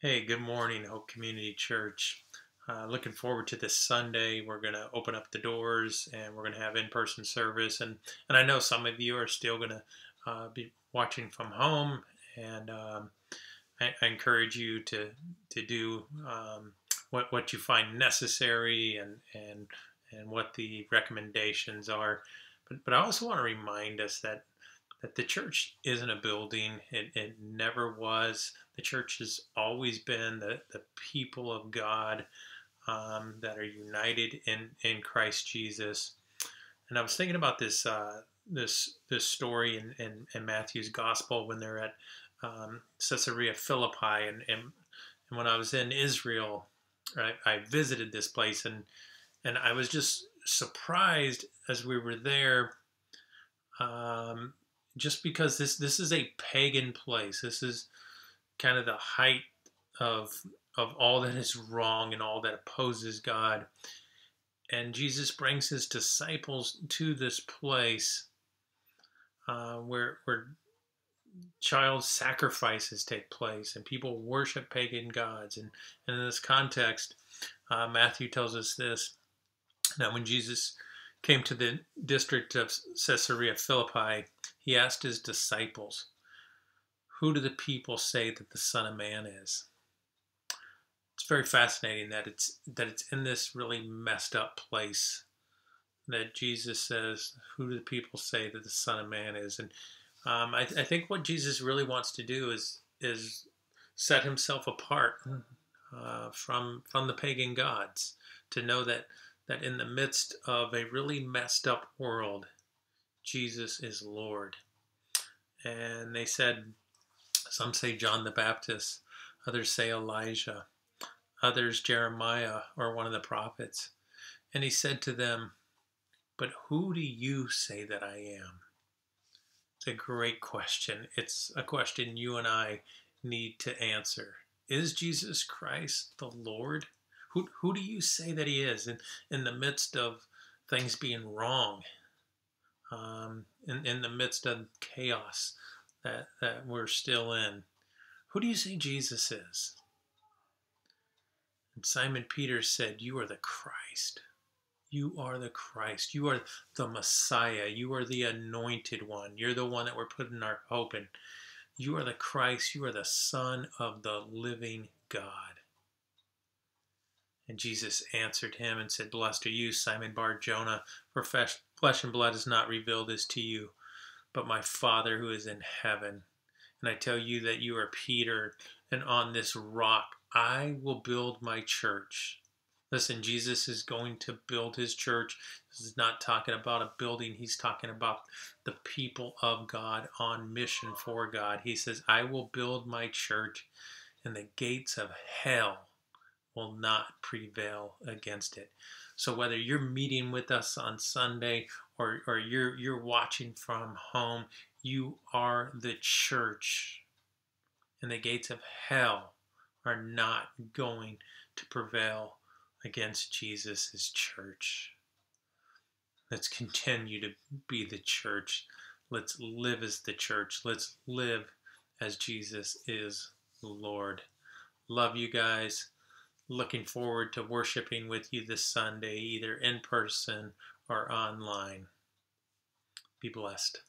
Hey, good morning, Hope Community Church. Looking forward to this Sunday. We're going to open up the doors and we're going to have in-person service. And I know some of you are still going to be watching from home. And I encourage you to do what you find necessary and what the recommendations are. But I also want to remind us that the church isn't a building. It never was. The church has always been the people of God that are united in Christ Jesus. And I was thinking about this story in Matthew's Gospel when they're at Caesarea Philippi, and when I was in Israel, I visited this place, and I was just surprised as we were there. Um, just because this is a pagan place. This is kind of the height of all that is wrong and all that opposes God. And Jesus brings his disciples to this place where child sacrifices take place and people worship pagan gods. And in this context, Matthew tells us this. Now, when Jesus came to the district of Caesarea Philippi, he asked his disciples, "Who do the people say that the Son of Man is?" It's very fascinating that it's in this really messed up place that Jesus says, "Who do the people say that the Son of Man is?" And I think what Jesus really wants to do is set himself apart from the pagan gods, to know that in the midst of a really messed up world, Jesus is Lord. And they said, some say John the Baptist, others say Elijah, others Jeremiah or one of the prophets. And he said to them, "But who do you say that I am?" It's a great question. It's a question you and I need to answer. Is Jesus Christ the Lord? Who do you say that he is in the midst of things being wrong, in the midst of chaos that we're still in? Who do you say Jesus is? And Simon Peter said, "You are the Christ. You are the Christ. You are the Messiah. You are the anointed one. You're the one that we're putting our hope in. You are the Christ. You are the Son of the living God." And Jesus answered him and said, "Blessed are you, Simon Bar-Jonah, for flesh and blood has not revealed this to you, but my Father who is in heaven. And I tell you that you are Peter, and on this rock I will build my church." Listen, Jesus is going to build his church. This is not talking about a building. He's talking about the people of God on mission for God. He says, "I will build my church, and the gates of hell will not prevail against it." So whether you're meeting with us on Sunday or you're watching from home, you are the church, and the gates of hell are not going to prevail against Jesus' church. Let's continue to be the church. Let's live as the church. Let's live as Jesus is Lord. Love you guys. Looking forward to worshiping with you this Sunday, either in person or online. Be blessed.